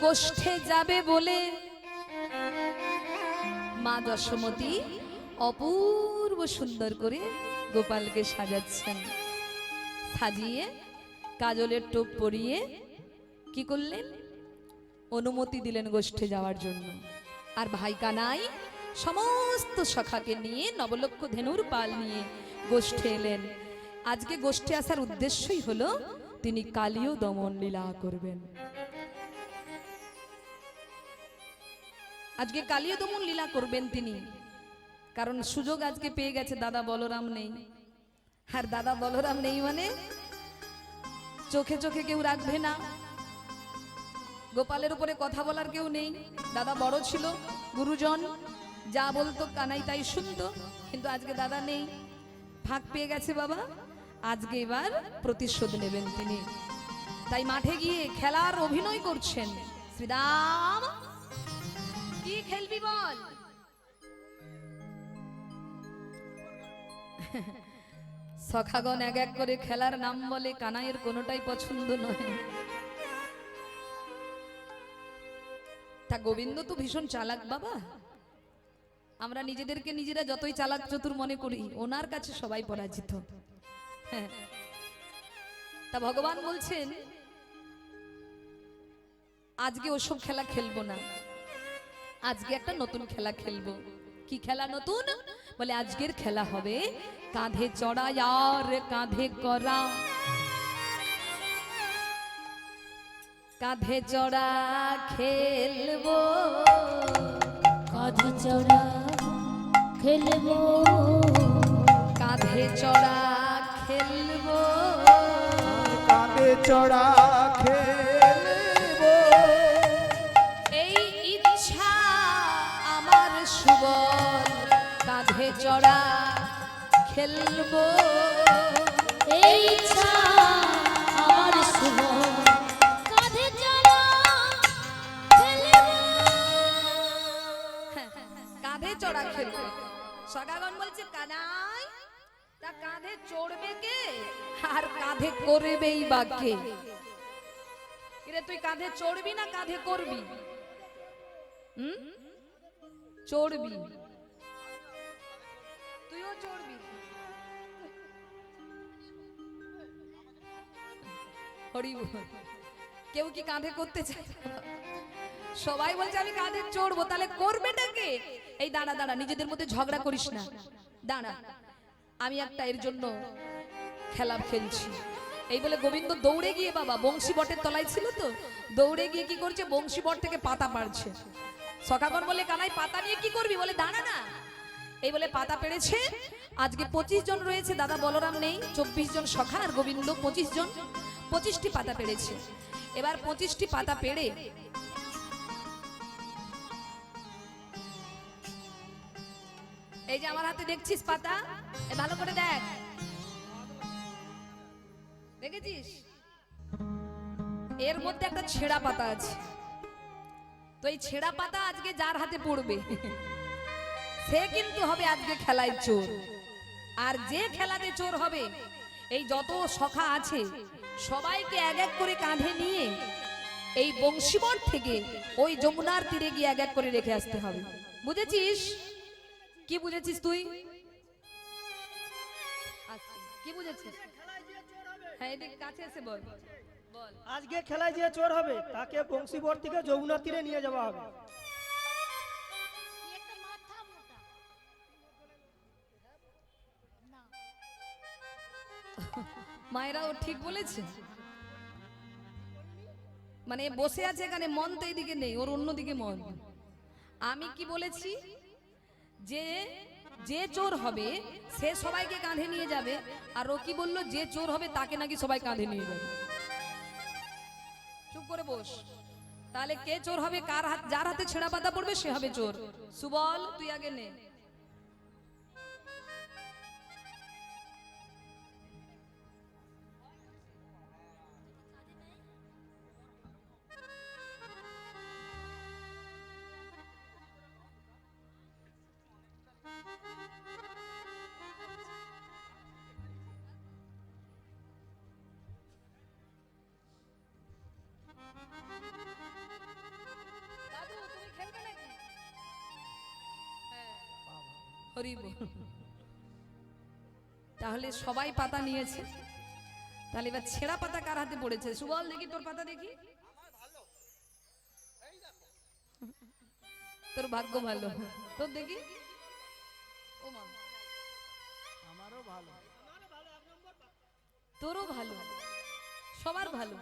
গোষ্ঠে যাবে বলে মা দশমতী অপূর্ব সুন্দর করে গোপালকে সাজাচ্ছেন। সাজিয়ে কাজলের টোপ পরিয়ে কি করলেন, অনুমতি দিলেন গোষ্ঠে যাওয়ার জন্য। আর ভাই কানাই সমস্ত সখাকে নিয়ে নবলক্ষ ধেনুর পাল নিয়ে গোষ্ঠে এলেন। আজকে গোষ্ঠে আসার উদ্দেশ্যই হলো তিনি কালীয় দমন লীলা করবেন। আজকে কালীয় দমন লীলা করবেন তিনি, কারণ সুযোগ আজকে পেয়ে গেছে, দাদা বলরাম নেই। আর দাদা বলরাম নেই মানে চোখে চোখে কেউ রাখবে না, গোপালের উপরে কথা বলার কেউ নেই। দাদা বড় ছিল, গুরুজন যা বলতো কানাই তাই শুনতো, কিন্তু আজকে দাদা নেই, ফাঁক পেয়ে গেছে বাবা। আজকে এবার প্রতিশোধ নেবেন তিনি, তাই মাঠে গিয়ে খেলার অভিনয় করছেন। শ্রীরাম কি খেলবি বল? সখাগণ এক এক করে খেলার নাম বলে, কানাইয়ের কোনোটাই পছন্দ নয়। তা গোবিন্দ তো ভীষণ চালাক বাবা, আমরা নিজেদেরকে নিজেরা যতই চালাক চতুর মনে করি, ওনার কাছে সবাই পরাজিত। হ্যাঁ, তা ভগবান বলছেন আজকে ওসব খেলা খেলবো না, আজকে একটা নতুন খেলা খেলবো। কি খেলা নতুন? বলে আজকের খেলা হবে কাঁধে চড়া আর কাঁধে করা। কাঁধে চড়া খেলবো, কাঁধে চড়া খেলবো, কাঁধে চড়া খেলবো, কাঁধে চড়া খেলবো। এই ইচ্ছা আমার সুবল, কাঁধে চড়া খেলবো। এই ইচ্ছা আমার শুভ, কাঁধে চড়া খেলবো। কাঁধে চড়া খেলবো। সখাগণ বলছে কানাই তা কাঁধে চড়বে কে আর কাঁধে করবেই বা কে? কিরে তুই কাঁধে চড়বি না কাঁধে করবি? চড়বি, তুইও চড়বি। হরি বল। কেউ কি কাঁধে করতে চায়? সবাই বলছে আমি কাঁধে চড়বো, তাহলে করবেটা কে? এই দাঁড়া দাঁড়া, নিজেদের মধ্যে ঝগড়া করিস না, দাঁড়া, আমি একটা এর জন্য খেলা খেলছি। এই বলে গোবিন্দ দৌড়ে গিয়ে, বাবা বংশী বটের তলায় ছিল তো, দৌড়ে গিয়ে কি করছে, বংশী বট থেকে পাতা পাড়ছে। সখাগণ বলে কানাই পাতা নিয়ে কি করবি? বলে দাঁড়া না। এই বলে পাতা পেড়েছে। আজকে 25 জন রয়েছে, দাদা বলরাম নেই, 24 জন সখা আর গোবিন্দ 25 জন, 25টি পাতা পেড়েছে। এবার 25টি পাতা পেড়ে এই যে আমার হাতে দেখছিস পাতা, ভালো করে দেখ, দেখেছিস? এর মধ্যে একটা ছেঁড়া পাতা আছে। তো এই ছেঁড়া পাতা আজকে যার হাতে পড়বে সে কিন্তু হবে আজকে খেলায় চোর। আর যে খেলাতে চোর হবে, এই যত সখা আছে সবাইকে এক এক করে কাঁধে নিয়ে এই বংশীবট থেকে ওই যমুনার তীরে গিয়ে এক এক করে রেখে আসতে হবে। বুঝেছিস? কি বুঝেছিস তুই? কি বুঝেছিস? হ্যাঁ, এদিকে কাছে এসে বল। বল। আজকে খেলায় যে চোর হবে তাকে বংশীবর থেকে যমুনা তীরে নিয়ে যাওয়া হবে। মায়েরাও ঠিক বলেছে, মানে বসে আছে এখানে, মন তো এইদিকে নেই, ওর অন্যদিকে মন। আমি কি বলেছি, যে যে চোর হবে সে সবাইকে কাঁধে নিয়ে যাবে, আর ও কি বললো, যে চোর হবে তাকে নাকি সবাই কাঁধে নিয়ে যাবে। চুপ করে বস। তাহলে কে চোর হবে? কার হাত, যার হাতে ছেঁড়া পাতা পড়বে সে হবে চোর। সুবল তুই আগে নে। হরি বল। তাহলে সবাই পাতা নিয়েছে, তাহলে এবার ছেঁড়া পাতা কার হাতে পড়েছে? সুবল দেখি তোর পাতা দেখি। তোর ভাগ্য ভালো, তোর দেখি। ও মা, আমারও ভালো। তোরও ভালো, সবার ভালো।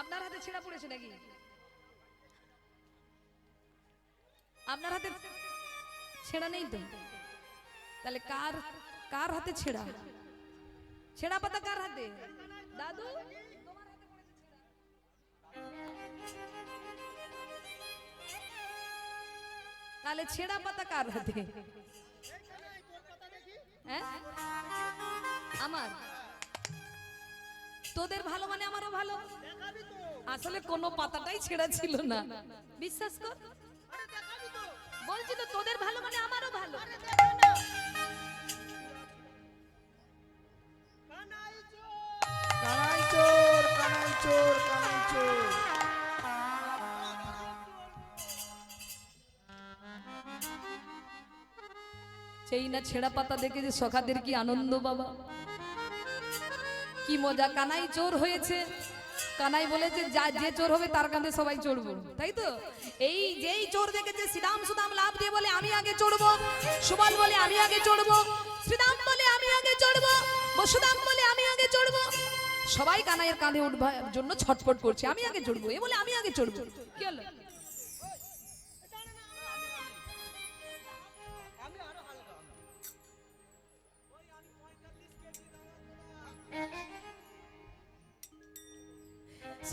আপনার হাতে ছেঁড়া পড়েছে নাকি? আপনার হাতে ছেঁড়া নেই তো? তাহলে কার কার হাতে ছেঁড়া? ছেঁড়া পাতা কার হাতে? দাদু তোমার হাতে পড়েছে ছেঁড়া। তাহলে ছেঁড়া পাতা কার হাতে? হ্যাঁ, আমার। তোদের ভালো মানে আমারও ভালো। আসলে কোনো পাতাটাই ছেঁড়া ছিল না, বিশ্বাস কর। বলছি তো তোদের ভালো মানে আমারও ভালো। কানাই চোর, কানাই চোর, কানাই চোর। সেই না ছেঁড়া পাতা দেখে যে সখাদের কি আনন্দ বাবা, কি মজা। কানাই চোর হয়েছে, কানাই বলেছে যা যে চোর হবে তার কাঁধে সবাই চড়বো, তাই তো? এই যেই চোর দেখেছে শ্রীরাম সুদাম লাভ দিয়ে বলে আমি আগে চড়বো, সুবল বলে আমি আগে চড়বো, শ্রীরাম বলে আমি আগে চড়বো, বসুদাম বলে আমি আগে চড়বো, সবাই কানাইয়ের কাঁধে উঠবার জন্য ছটফট করছে, আমি আগে চড়বো, এ বলে আমি আগে চড়বো। কি হলো?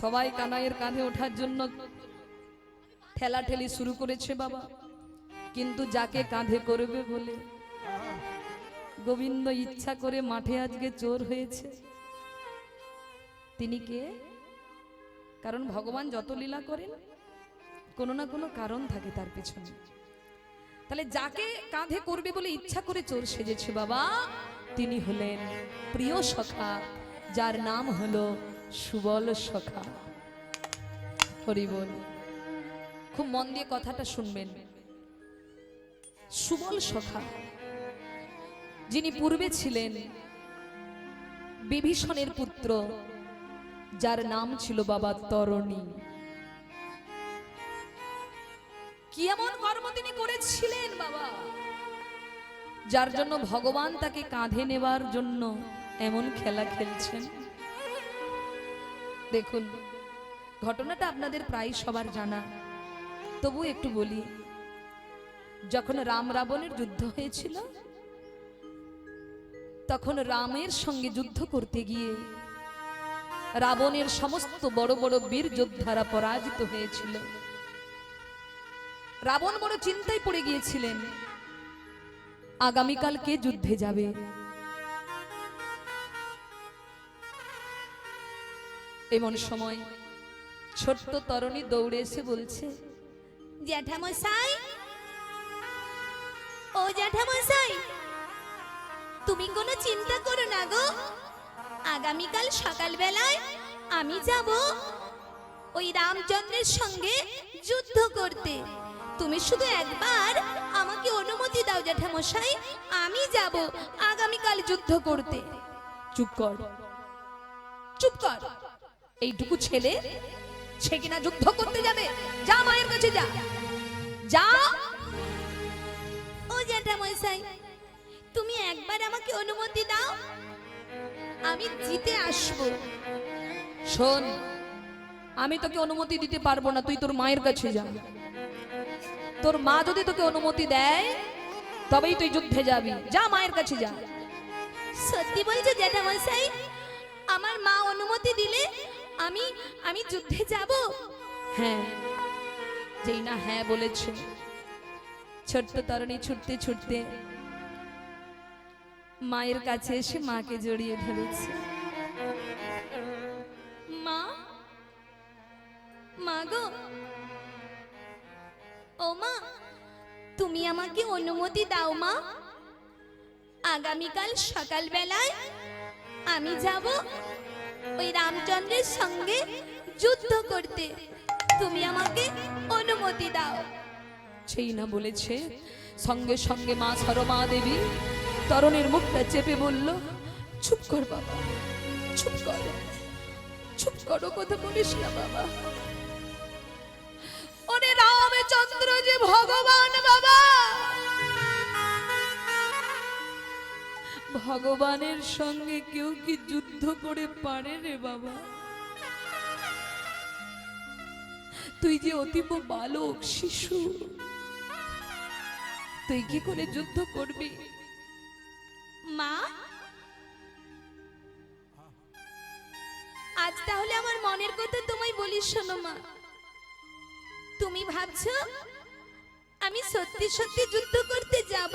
সবাই কানাইয়ের কাঁধে ওঠার জন্য ঠেলাঠেলি শুরু করেছে বাবা, কিন্তু যাকে কাঁধে করবে বলে গোবিন্দ ইচ্ছা করে মাঠে আজকে চোর হয়েছে। তিনি কে? কারণ ভগবান যত লীলা করেন কোনো না কোনো কারণ থাকে তার পেছনে। তাহলে যাকে কাঁধে করবে বলে ইচ্ছা করে চোর সেজেছে বাবা, তিনি হলেন প্রিয় সখা, যার নাম হলো সুবল সখা। হরি বল। খুব মন দিয়ে কথাটা শুনবেন। সুবল সখা যিনি পূর্বে ছিলেন বিভীষণের পুত্র, যার নাম ছিল বাবা তরণী। কি এমন কর্ম তিনি করেছিলেন বাবা, যার জন্য ভগবান তাকে কাঁধে নেবার জন্য এমন খেলা খেলছেন। দেখুন, ঘটনাটা আপনাদের প্রায় সবার জানা, তবু একটু বলি। যখন রাম রাবণের যুদ্ধ হয়েছিল, তখন রামের সঙ্গে যুদ্ধ করতে গিয়ে রাবণের সমস্ত বড় বড় বীর যোদ্ধারা পরাজিত হয়েছিল। রাবণ বড় চিন্তায় পড়ে গিয়েছিলেন, আগামীকাল কে যুদ্ধে যাবে। এমন সময় ছোট্ট তরুণী দৌড়ে এসে বলছে, জ্যাঠামশাই, ও জ্যাঠামশাই, তুমি কোনো চিন্তা করো না গো, আগামীকাল সকালবেলায় আমি যাব ওই রামচন্দ্রের সঙ্গে যুদ্ধ করতে। তুমি শুধু একবার আমাকে অনুমতি দাও জ্যাঠামশাই, আমি যাব আগামীকাল যুদ্ধ করতে। চুপ কর, চুপ কর। এইটুকু ছেলে, সে কিনা যুদ্ধ করতে যাবে? যা মায়ের কাছে যা, যা। ও জ্যাঠামশাই, তুমি একবার আমাকে অনুমতি দাও, আমি জিতে আসব। শোন, আমি তোকে অনুমতি দিতে পারবো না, তুই তোর মায়ের কাছে যা। তোর মা যদি তোকে অনুমতি দেয় তবেই তুই যুদ্ধে যাবি, যা মায়ের কাছে যা। সত্যি বলছো জ্যাঠামশাই? আমার মা অনুমতি দিলে আমি আমি যুদ্ধে যাব? হ্যাঁ। যেই না হ্যাঁ বলেছে, ছোট্ট তরুণী ছুটতে ছুটতে মায়ের কাছে এসে মাকে জড়িয়ে ধরেছে। মা, মা গো, ও মা, তুমি আমাকে অনুমতি দাও মা, আগামীকাল সকালবেলায় আমি যাব ওই রামচন্দ্রের সঙ্গে যুদ্ধ করতে। তুমি আমাকে অনুমতি দাও। সেই না বলেছে, সঙ্গে সঙ্গে মা সরমা দেবী তরণের মুখটা চেপে বলল, চুপ কর বাবা, চুপ করো, চুপ করো, কথা বলিস না বাবা। ওরে রামচন্দ্র যে ভগবান বাবা, ভগবানের সঙ্গে কেউ কি যুদ্ধ করে পারে রে বাবা? তুই যে অতীব বালক শিশু, তুই কি করে যুদ্ধ করবি? মা, আজ তাহলে আমার মনের কথা তোমায় বলি, শোনো মা। তুমি ভাবছো আমি সত্যি সত্যি যুদ্ধ করতে যাব,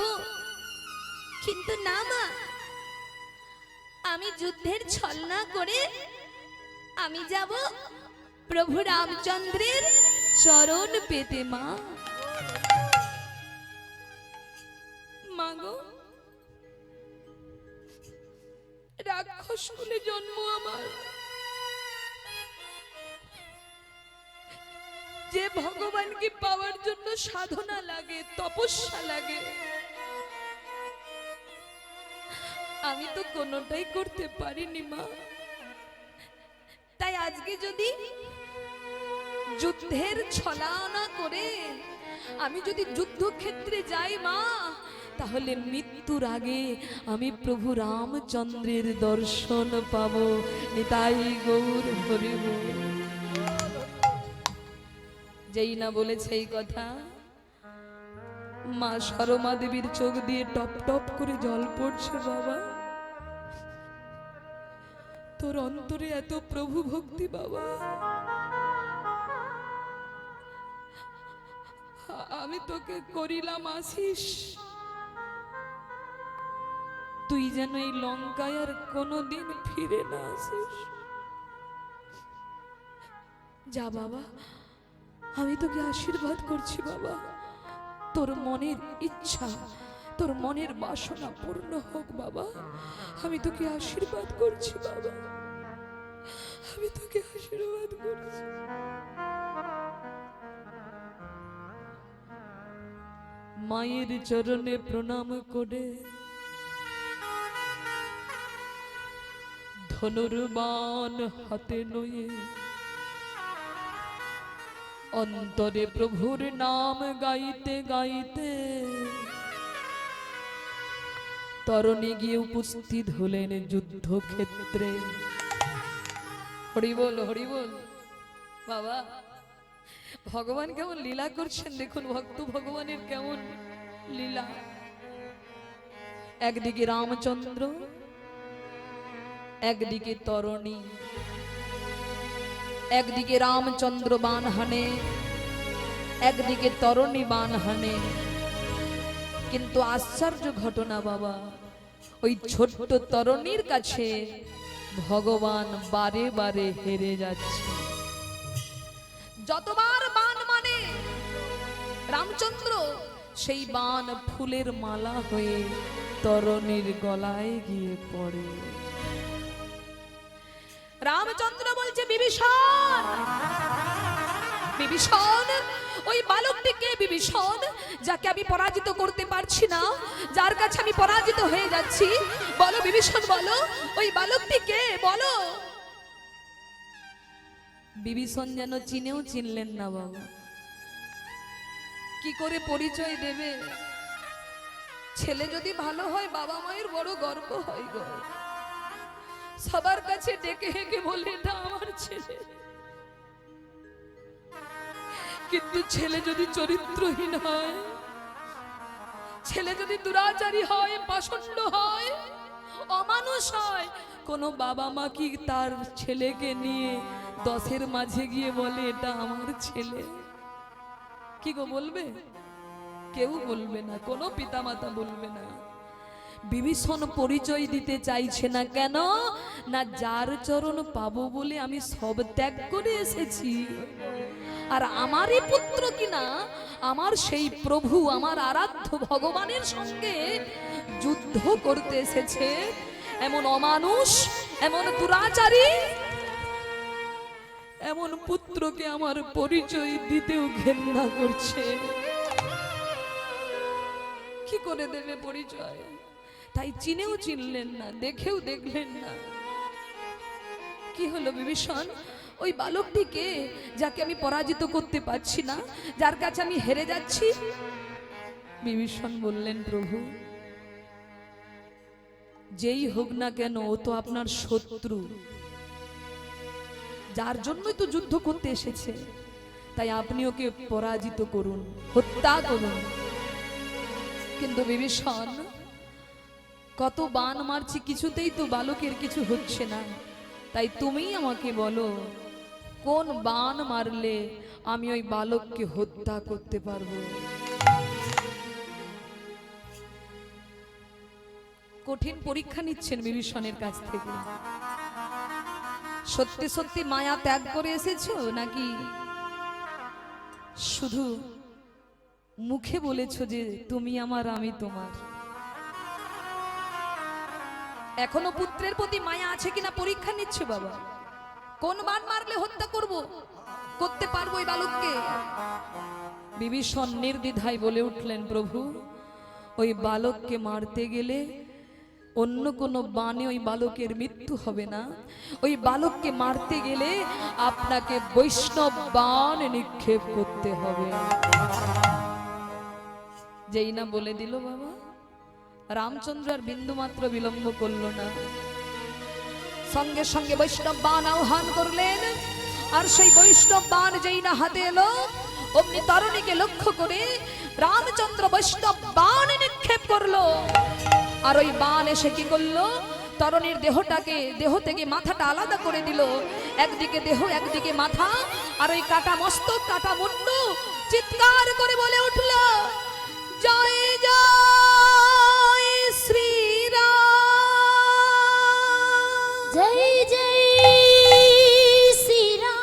কিন্তু না মা, আমি যুদ্ধের ছলনা করে আমি যাব প্রভু রামচন্দ্রের চরণ পেতে। মা, মাগো, রাক্ষস কুলে জন্ম আমার, যে ভগবানকে পাওয়ার জন্য সাধনা লাগে, তপস্যা লাগে, আমি তো কোনোটাই করতে পারিনি মা। তাই আজকে যদি যুদ্ধের ছলনা করে আমি যদি যুদ্ধক্ষেত্রে যাই মা, তাহলে মৃত্যুর আগে আমি প্রভু রামচন্দ্রের দর্শন পাবো। নিতাই গৌর হরি বল। যেই না বলেছে এই কথা, মা সরমা দেবীর চোখ দিয়ে টপ টপ করে জল পড়ছে। বাবা, তোর অন্তরে এত প্রভু ভক্তি বাবা, আমি তোকে করিলাম আশিস, তুই যেন এই লঙ্কায় আর কোনোদিন ফিরে না আসিস। যা বাবা, আমি তোকে আশীর্বাদ করছি বাবা, তোর মনের ইচ্ছা, তোর মনের বাসনা পূর্ণ হোক বাবা। আমি তোকে আশীর্বাদ করছি বাবা, আমি তোকে আশীর্বাদ করছি। মায়ের চরণে প্রণাম করে ধনুর্বাণ হাতে নয়ে অন্তরে প্রভুর নাম গাইতে গাইতে তরণী গিয়ে উপস্থিত হলেন যুদ্ধক্ষেত্রে। হরি বল, হরি বল। বাবা, ভগবান কেমন লীলা করছেন দেখুন, ভক্ত ভগবানের কেমন লীলা। একদিকে রামচন্দ্র, একদিকে তরণী, একদিকে রামচন্দ্র বাণ হানে, একদিকে তরণী বাণ হানে। কিন্তু আশ্চর্য ঘটনা বাবা, ওই ছোট্ট তরণীর কাছে ভগবান বারে বারে হেরে যাচ্ছে। যতবার বাণ মানে রামচন্দ্র, সেই বাণ ফুলের মালা হয়ে তরণীর গলায় গিয়ে পড়ে। রামচন্দ্র বলছে, বিভীষণ, বিভীষণ, ওই বালকটিকে, বিভীষণ যাকে আমি পরাজিত করতে পারছি না, যার কাছে আমি পরাজিত হয়ে যাচ্ছি, বলো বিভীষণ, বলো ওই বালকটিকে বলো। বিভীষণ যেন চিনেও চিনলেন না বাবা, কি করে পরিচয় দেবে? ছেলে যদি ভালো হয় বাবা মায়ের বড় গর্ব হয় গো, সবার কাছে ডেকে হেঁকে বলে এটা আমার ছেলে। কিন্তু ছেলে যদি চরিত্রহীন হয়, ছেলে যদি দুরাচারী হয়, পাষণ্ড হয়, অমানুষ হয়, কোনো বাবা মা কি তার ছেলেকে নিয়ে 10-এর মাঝে গিয়ে বলে এটা আমার ছেলে? কি গো বলবে? কেউ বলবে না, কোনো পিতামাতা বলবে না। বিভীষণ পরিচয় দিতে চাইছে না কেন? না, যার চরণ পাবো বলে আমি সব ত্যাগ করে এসেছি, আর আমারই পুত্র কিনা আমার সেই প্রভু, আমার আরাধ্য ভগবানের সঙ্গে যুদ্ধ করতে এসেছে, এমন অমানুষ, এমন দুরাচারী, এমন পুত্রকে আমার পরিচয় দিতেও ঘেন্না করছে। কি করে দেবে পরিচয়? তাই চিনেও চিনলেন না, দেখেও দেখলেন না। কি হলো বিভীষণ? ওই বালকটিকে, যাকে আমি পরাজিত করতে পারছি না, যার কাছে আমি হেরে যাচ্ছি। বিভীষণ বললেন, প্রভু যেই হোক না কেন ও তো আপনার শত্রু, যার জন্যই তো যুদ্ধ করতে এসেছে, তাই আপনি ওকে পরাজিত করুন, হত্যা করুন। কিন্তু বিভীষণ, কত বাণ মারছি, কিছুতেই তো বালকের কিছু হচ্ছে না। তাই তুমি আমাকে বলো, কোন বাণ মারলে আমি ওই বালককে হত্যা করতে পারবো? কঠিন পরীক্ষা নিচ্ছেন বিভীষণের কাছ থেকে। সত্যি সত্যি মায়া ত্যাগ করে এসেছো, নাকি শুধু মুখে বলেছো যে তুমি আমার আমি তোমার? এখনো পুত্রের প্রতি মায়া আছে কিনা পরীক্ষা নিচ্ছে বাবা। কোন বাণ মারলে হত্যা করতে পারবো এই বালককে? বিভীষণ নির্দ্বিধায় বলে উঠলেন, প্রভু ওই বালককে মারতে গেলে অন্য কোনো বাণে ওই বালকের মৃত্যু হবে না। ওই বালককে মারতে গেলে আপনাকে বৈষ্ণব বাণ নিক্ষেপ করতে হবে। যেই না বলে দিল বাবা, রামচন্দ্র আর বিন্দু মাত্র বিলম্ব করল না, সঙ্গে সঙ্গে বৈষ্ণব বাণ আহ্বান করলেন। আর সেই বৈষ্ণব বাণ যেই না হাতে এলো, অমনি তরণীকে লক্ষ্য করে রামচন্দ্র বৈষ্ণব বাণ নিক্ষেপ করলো। আর ওই বাণ এসে কি করলো, তরণীর দেহ থেকে মাথাটা আলাদা করে দিল। একদিকে দেহ, একদিকে মাথা, আর ওই কাটা মস্তক, কাটা মুন্ডু চিৎকার করে বলে উঠল, জয় জয় শ্রীরাম, জয় জয় শ্রীরাম,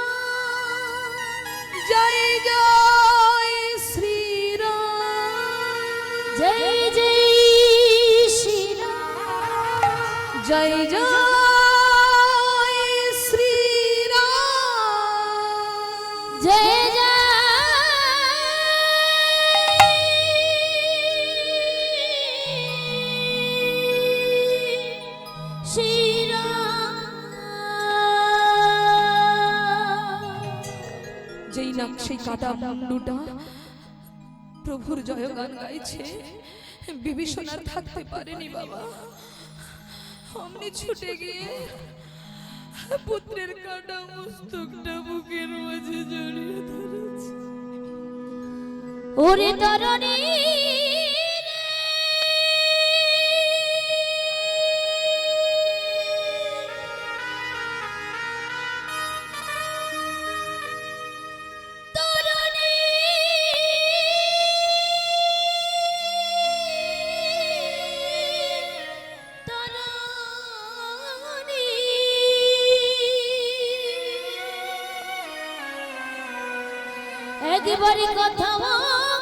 জয় জয় শ্রীরাম, জয় জয় শ্রীরাম, জয় জয় শ্রীরাম, জয় জয় শ্রীরাম। যেই না সেই কাটা মুন্ডুটা প্রভুর জয়গান গাইছে, বিভীষণ আর থাকতে পারেনি বাবা। অমনি ছুটে গিয়ে পুত্রের কাটা মস্তকটা বুকের মাঝে জড়িয়ে ধরেছে। ওরে তরণী একবারই কথা বল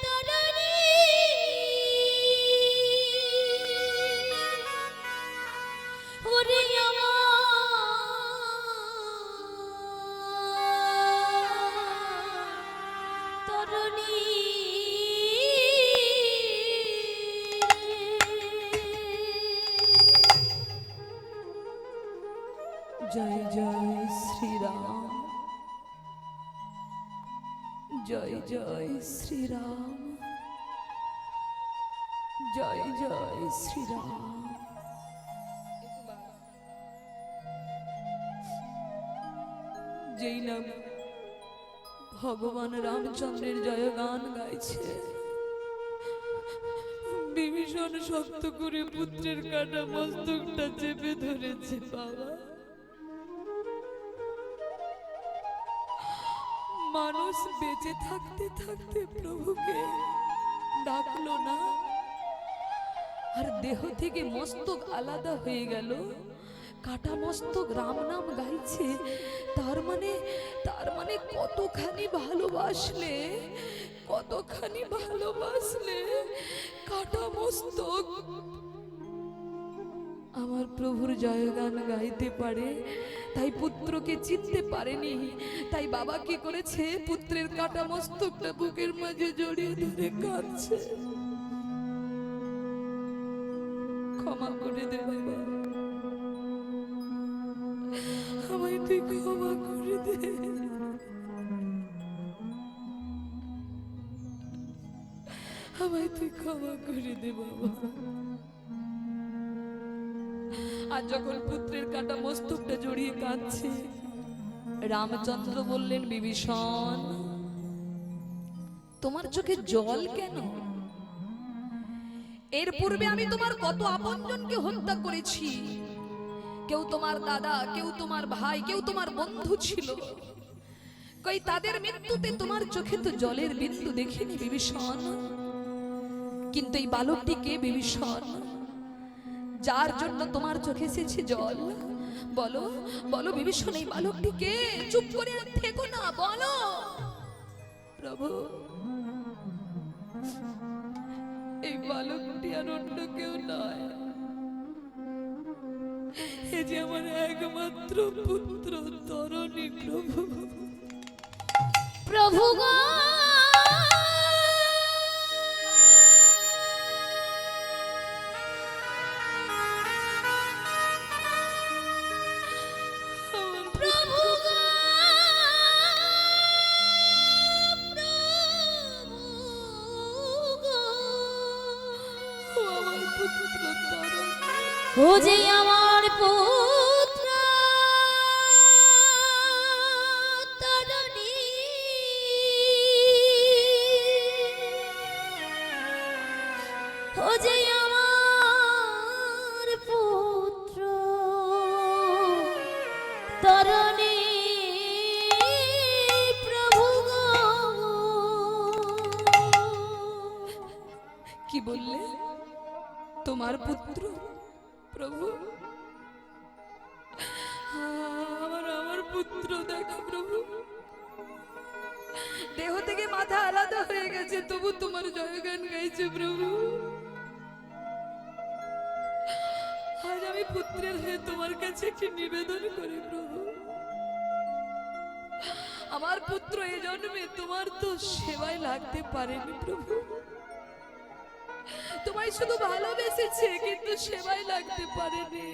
তরণী, ওরে আমার তরণী। জয় জয় শ্রীরাম, জয় জয় শ্রীরাম, জয় জয় শ্রীরাম। যেই না ভগবান রামচন্দ্রের জয়গান গাইছে, বিভীষণ শক্ত করে পুত্রের কাটা মস্তকটা চেপে ধরেছে বাবা। মানুষ বেঁচে থাকতে থাকতে প্রভুকে ডাকলো না, আর দেহ থেকে মস্তক আলাদা হয়ে গেল, কাটা মস্তক রাম নাম গাইছে। তার মানে কতখানি ভালোবাসলে, কতখানি ভালোবাসলে কাটা মস্তক আমার প্রভুর জয়গান গাইতে পারে, তাই পুত্রকে চিনতে পারেনি। তাই বাবা কি করেছে, পুত্রের কাটা মস্তকটা বুকের মাঝে জড়িয়ে ধরে কাঁদছে। ক্ষমা করে দে বাবা, আমায় তুই ক্ষমা করে দে। আমায় তুই ক্ষমা করে দে বাবা। আর যখন পুত্রের কাটা মস্তকটা জড়িয়ে কাঁদছে, রামচন্দ্র বললেন, বিভীষণ তোমার চোখে জল কেন? এর পূর্বে আমি তোমার কত আপনজনকে হত্যা করেছি। কেউ তোমার দাদা, কেউ তোমার ভাই, কেউ তোমার বন্ধু ছিল। কই তাদের মৃত্যুতে তোমার চোখে তো জলের বিন্দু দেখিনি বিভীষণ। কিন্তু এই বালকটিকে বিভীষণ, যার জন্য তোমার চোখে এসেছে জল, বলো বলো বিভীষণ, এই বালকটিকে? চুপ করে আর থেকো না, বলো। প্রভু, এই বালকটি আর অন্য কেউ নয়, এ যে আমার একমাত্র পুত্র তরণী। প্রভু, প্রভু গো, প্রভু গো, ও আমার পুত্র তরণী, ও যে আমার পুত্র তরণী, ও যে আমার পুত্র তরণী, প্রভু গো। কি বললে? তোমার পুত্র? প্রভু, আমার পুত্র দেখো প্রভু, দেহ থেকে মাথা আলাদা হয়ে গেছে, তবু তোমার জয়গান গাইছে প্রভু। আজ আমি পুত্রের হয়ে তোমার কাছে একটি নিবেদন করি প্রভু, আমার পুত্র এ জন্মে তোমার তো সেবায় লাগতে পারেনি প্রভু। তোমায় শুধু ভালোবেসেছে, কিন্তু সেবায় লাগতে পারেনি,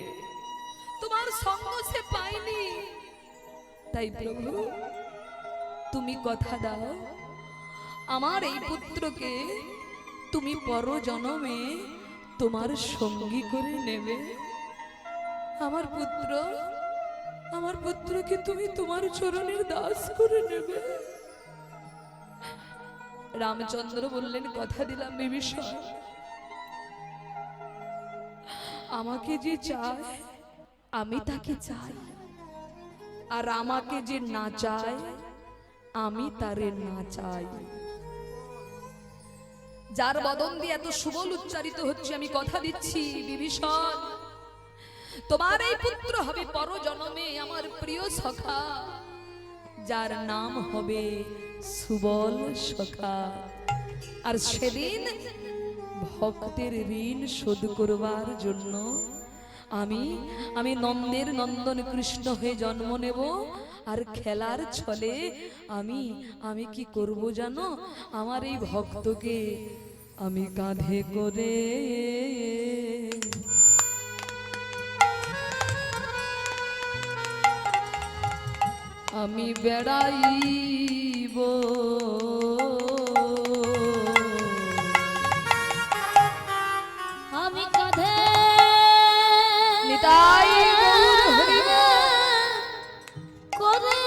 তোমার সঙ্গ সে পায়নি। তাই প্রভু, তুমি কথা দাও, আমার এই পুত্রকে তুমি পরজন্মে তোমার সঙ্গী করে নেবে। আমার পুত্রকে তুমি তোমার চরণের দাস করে নেবে। রামচন্দ্র বললেন, কথা দিলাম বিভীষণ, আমাকে যে চায় আমি তাকে চাই, আর আমাকে যে না চায় আমি তারে না চাই। যার বদন দিয়ে এত সুবল উচ্চারিত হচ্ছে, আমি কথা দিচ্ছি বিভীষণ, তোমার এই পুত্র হবে পরজন্মে আমার প্রিয় সখা, যার নাম হবে সুবল সখা। আর সেদিন ভক্তের ঋণ শোধ করবার জন্য আমি নন্দের নন্দন কৃষ্ণ হয়ে জন্ম নেব। আর খেলার ছলে আমি কি করব জানো? আমার এই ভক্তকে আমি কাঁধে করে আমি বেড়াইব, আমি কাঁধে নিতাই গৌর হরিব করে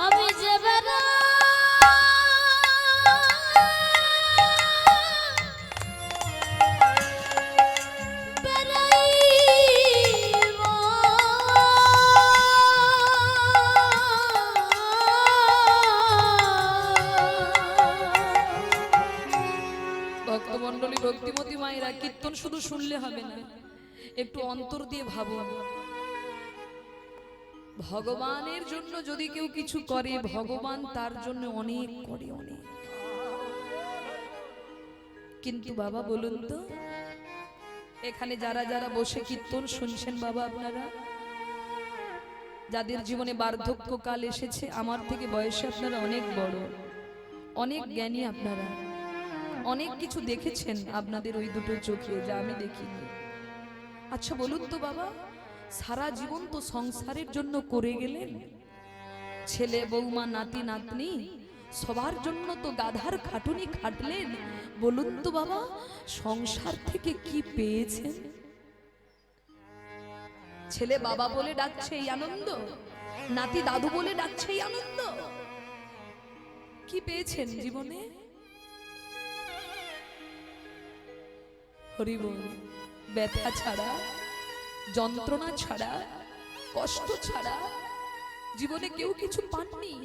আমি যে বেড়াইব, ভক্তমণ্ডলী, ভক্তিমতী মায়েরা, কীর্তন শুধু শুনলে হবে না, একটু অন্তর দিয়ে ভাবুন। ভগবানের জন্য যদি কেউ কিছু করে ভগবান তার জন্য অনেক করে, অনেক। কিন্তু বাবা বলুন তো, এখানে যারা যারা বসে কীর্তন শুনছেন বাবা, আপনারা যাদের জীবনে বার্ধক্যকাল এসেছে, আমার থেকে বয়সে আপনারা অনেক বড়, অনেক জ্ঞানী, আপনারা অনেক কিছু দেখেছেন আপনাদের ওই দুটো চোখে, যা আমি দেখিনি। আচ্ছা বলুন তো বাবা, সারা জীবন তো সংসারের জন্য করে গেলেন, ছেলে বৌমা নাতি নাতনি সবার জন্য তো গাধার খাটুনি খাটলেন। বলুন তো বাবা, সংসার থেকে কি পেয়েছেন? ছেলে বাবা বলে ডাকছে এই আনন্দ, নাতি দাদু বলে ডাকছে এই আনন্দ, কি পেয়েছেন জীবনে? হরি বল। ব্যথা ছাড়া, যন্ত্রণা ছাড়া, কষ্ট ছাড়া জীবনে কেউ কিছু পাননি।